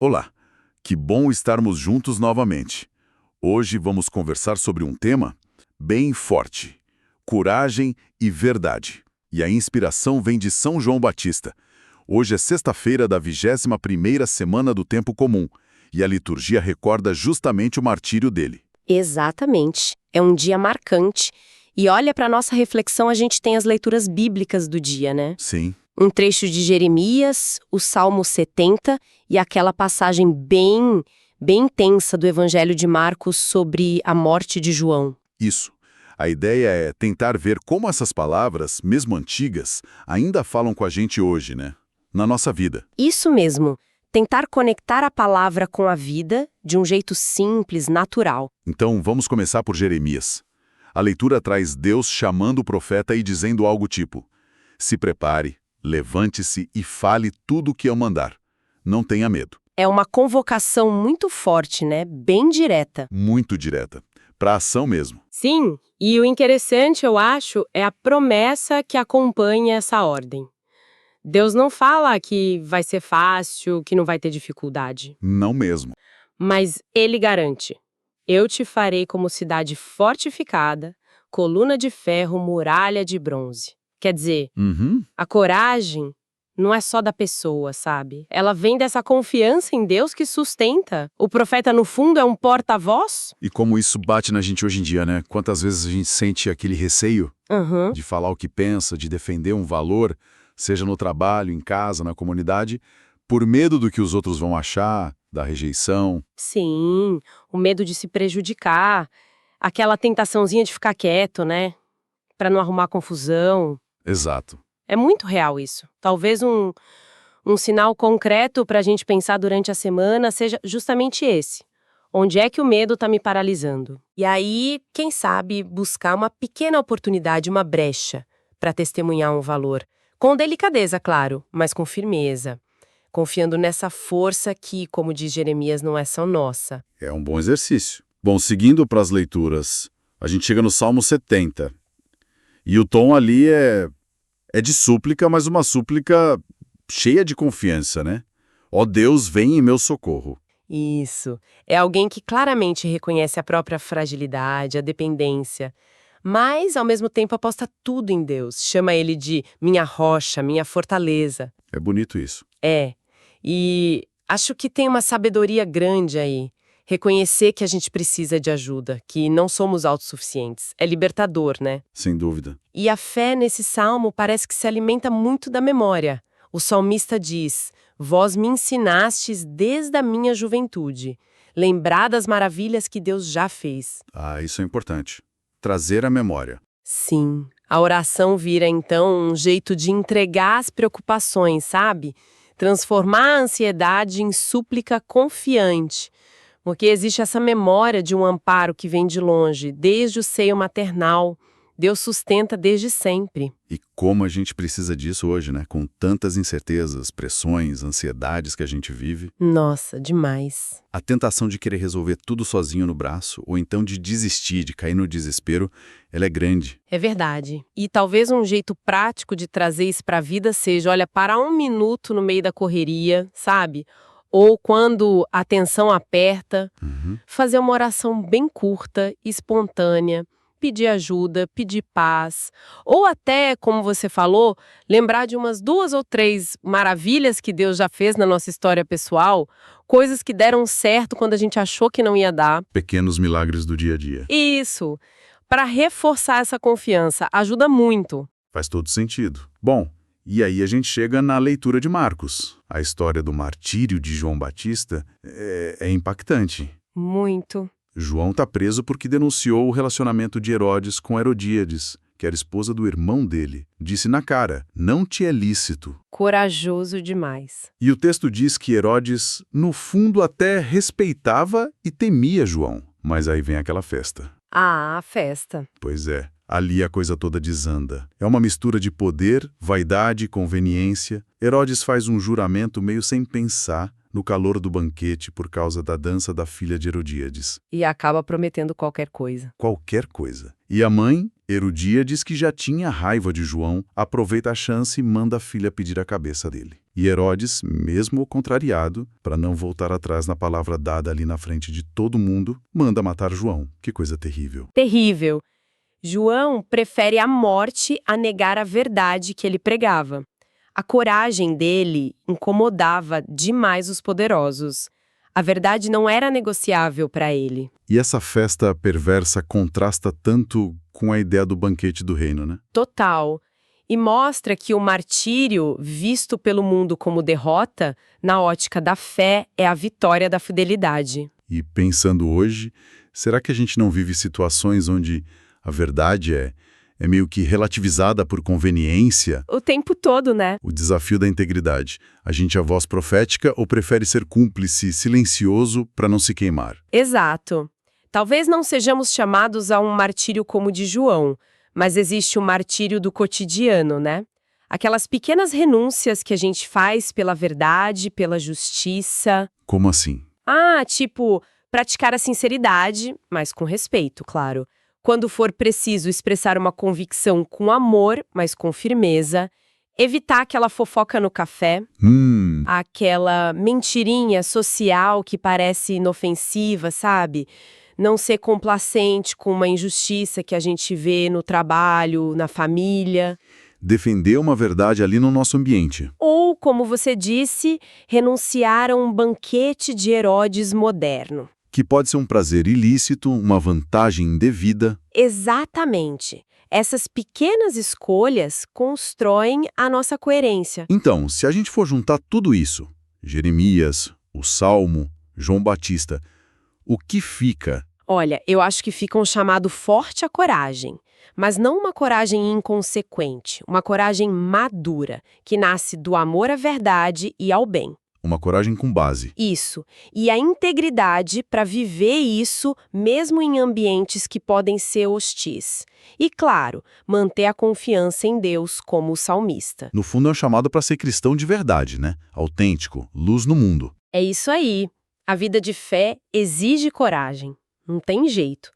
Olá, que bom estarmos juntos novamente. Hoje vamos conversar sobre um tema bem forte: coragem e verdade. E a inspiração vem de São João Batista. Hoje é sexta-feira da 21ª semana do Tempo Comum, e a liturgia recorda justamente o martírio dele. Exatamente. É um dia marcante. E olha, para nossa reflexão, a gente tem as leituras bíblicas do dia, né? Sim, Um trecho de Jeremias, o Salmo 70 e aquela passagem bem intensa do Evangelho de Marcos sobre a morte de João. isso. A ideia é tentar ver como essas palavras, mesmo antigas, ainda falam com a gente hoje, né? Na nossa vida. Isso mesmo. Tentar conectar a palavra com a vida de um jeito simples, natural. Então, vamos começar por Jeremias. A leitura traz Deus chamando o profeta e dizendo algo tipo: se prepare, levante-se e fale tudo o que eu mandar. Não tenha medo. É uma convocação muito forte, né? Bem direta. Muito direta. Para ação mesmo. Sim, e o interessante, eu acho, é a promessa que acompanha essa ordem. Deus não fala que vai ser fácil, que não vai ter dificuldade, Não mesmo. mas Ele garante: eu te farei como cidade fortificada, coluna de ferro, muralha de bronze. Quer dizer, Uhum. a coragem não é só da pessoa, sabe? Ela vem dessa confiança em Deus que sustenta. O profeta, no fundo, é um porta-voz? E como isso bate na gente hoje em dia, né? Quantas vezes a gente sente aquele receio Aham. de falar o que pensa, de defender um valor, seja no trabalho, em casa, na comunidade, por medo do que os outros vão achar, da rejeição. Sim, o medo de se prejudicar, aquela tentaçãozinha de ficar quieto, né? Pra não arrumar confusão. Exato. É muito real isso. Talvez um sinal concreto pra gente pensar durante a semana seja justamente esse. Onde é que o medo tá me paralisando? E aí, quem sabe, buscar uma pequena oportunidade, uma brecha, para testemunhar um valor. Com delicadeza, claro, mas com firmeza. Confiando nessa força que, como diz Jeremias, não é só nossa. É um bom exercício. Bom, seguindo para as leituras, a gente chega no Salmo 70. E o tom ali é de súplica, mas uma súplica cheia de confiança, né? Ó Deus, vem em meu socorro. Isso. É alguém que claramente reconhece a própria fragilidade, a dependência, mas, ao mesmo tempo, aposta tudo em Deus. Chama ele de minha rocha, minha fortaleza. É bonito isso. É. E acho que tem uma sabedoria grande aí. Reconhecer que a gente precisa de ajuda, que não somos autossuficientes. É libertador, né? Sem dúvida. E a fé nesse salmo parece que se alimenta muito da memória. O salmista diz: vós me ensinastes desde a minha juventude. Lembrar das maravilhas que Deus já fez. Ah, isso é importante. Trazer a memória. Sim, a oração vira então um jeito de entregar as preocupações, sabe? Transformar a ansiedade em súplica confiante. Porque existe essa memória de um amparo que vem de longe, desde o seio maternal. Deus sustenta desde sempre. E como a gente precisa disso hoje, né? Com tantas incertezas, pressões, ansiedades que a gente vive. Nossa, demais. A tentação de querer resolver tudo sozinho no braço, ou então de desistir, de cair no desespero, ela é grande. É verdade. E talvez um jeito prático de trazer isso para a vida seja, olha, parar um minuto no meio da correria, sabe? Ou quando a tensão aperta, fazer uma oração bem curta, espontânea, pedir ajuda, pedir paz, ou até, como você falou, lembrar de umas 2 ou 3 maravilhas que Deus já fez na nossa história pessoal, coisas que deram certo quando a gente achou que não ia dar. Pequenos milagres do dia a dia. Isso, para reforçar essa confiança, ajuda muito. Faz todo sentido. Bom, e aí a gente chega na leitura de Marcos. A história do martírio de João Batista é impactante. Muito. João está preso porque denunciou o relacionamento de Herodes com Herodíades, que era esposa do irmão dele. Disse na cara: não te é lícito. Corajoso demais. E o texto diz que Herodes, no fundo, até respeitava e temia João. Mas aí vem aquela festa. Ah, a festa. Pois é, ali a coisa toda desanda. É uma mistura de poder, vaidade e conveniência. Herodes faz um juramento meio sem pensar, no calor do banquete por causa da dança da filha de Herodíades. E acaba prometendo qualquer coisa. Qualquer coisa. E a mãe, Herodíades, que já tinha raiva de João, aproveita a chance e manda a filha pedir a cabeça dele. E Herodes, mesmo contrariado, para não voltar atrás na palavra dada ali na frente de todo mundo, manda matar João. Que coisa terrível. Terrível. João prefere a morte a negar a verdade que ele pregava. A coragem dele incomodava demais os poderosos. A verdade não era negociável para ele. E essa festa perversa contrasta tanto com a ideia do banquete do reino, né? Total. E mostra que o martírio, visto pelo mundo como derrota, na ótica da fé, é a vitória da fidelidade. E pensando hoje, será que a gente não vive situações onde a verdade é meio que relativizada por conveniência? O tempo todo, né? O desafio da integridade. A gente é a voz profética ou prefere ser cúmplice, silencioso, para não se queimar? Exato. Talvez não sejamos chamados a um martírio como o de João, mas existe o martírio do cotidiano, né? Aquelas pequenas renúncias que a gente faz pela verdade, pela justiça. Como assim? Tipo, praticar a sinceridade, mas com respeito, claro. Quando for preciso expressar uma convicção com amor, mas com firmeza. Evitar aquela fofoca no café, aquela mentirinha social que parece inofensiva, sabe? Não ser complacente com uma injustiça que a gente vê no trabalho, na família. Defender uma verdade ali no nosso ambiente. Ou, como você disse, renunciar a um banquete de Herodes moderno. Que pode ser um prazer ilícito, uma vantagem indevida. Exatamente. Essas pequenas escolhas constroem a nossa coerência. Então, se a gente for juntar tudo isso, Jeremias, o Salmo, João Batista, o que fica? Olha, eu acho que fica um chamado forte à coragem, mas não uma coragem inconsequente, uma coragem madura, que nasce do amor à verdade e ao bem. Uma coragem com base. Isso. E a integridade para viver isso mesmo em ambientes que podem ser hostis. E, claro, manter a confiança em Deus como o salmista. No fundo é um chamado para ser cristão de verdade, né? Autêntico, luz no mundo. É isso aí. A vida de fé exige coragem. Não tem jeito.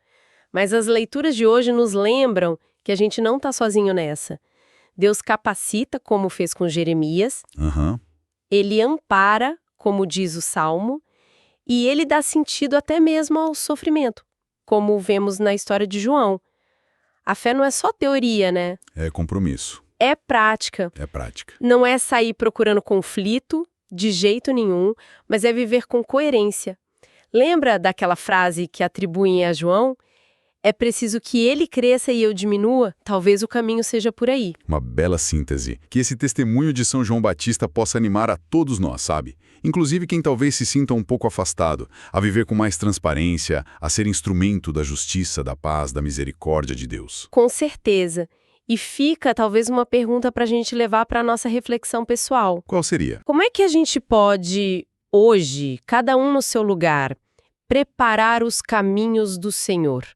Mas as leituras de hoje nos lembram que a gente não está sozinho nessa. Deus capacita, como fez com Jeremias. Ele ampara, como diz o Salmo, e ele dá sentido até mesmo ao sofrimento, como vemos na história de João. A fé não é só teoria, né? É compromisso. É prática. É prática. Não é sair procurando conflito, de jeito nenhum, mas é viver com coerência. Lembra daquela frase que atribuem a João? É preciso que ele cresça e eu diminua? Talvez o caminho seja por aí. Uma bela síntese. Que esse testemunho de São João Batista possa animar a todos nós, sabe? Inclusive quem talvez se sinta um pouco afastado, a viver com mais transparência, a ser instrumento da justiça, da paz, da misericórdia de Deus. Com certeza. E fica talvez uma pergunta para a gente levar para a nossa reflexão pessoal. Qual seria? Como é que a gente pode, hoje, cada um no seu lugar, preparar os caminhos do Senhor?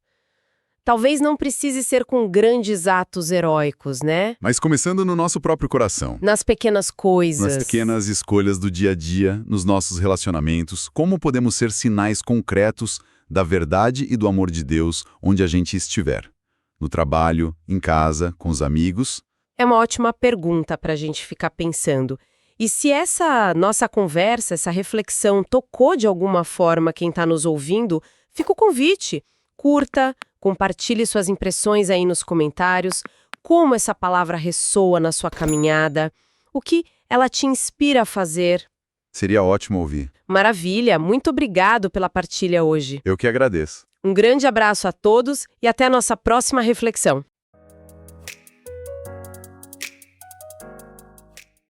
Talvez não precise ser com grandes atos heróicos, né? Mas começando no nosso próprio coração. Nas pequenas coisas. Nas pequenas escolhas do dia a dia, nos nossos relacionamentos, como podemos ser sinais concretos da verdade e do amor de Deus onde a gente estiver? No trabalho, em casa, com os amigos? É uma ótima pergunta para a gente ficar pensando. E se essa nossa conversa, essa reflexão tocou de alguma forma quem está nos ouvindo, fica o convite. Curta, compartilhe suas impressões aí nos comentários, como essa palavra ressoa na sua caminhada, o que ela te inspira a fazer. Seria ótimo ouvir. Maravilha, muito obrigado pela partilha hoje. Eu que agradeço. Um grande abraço a todos e até a nossa próxima reflexão.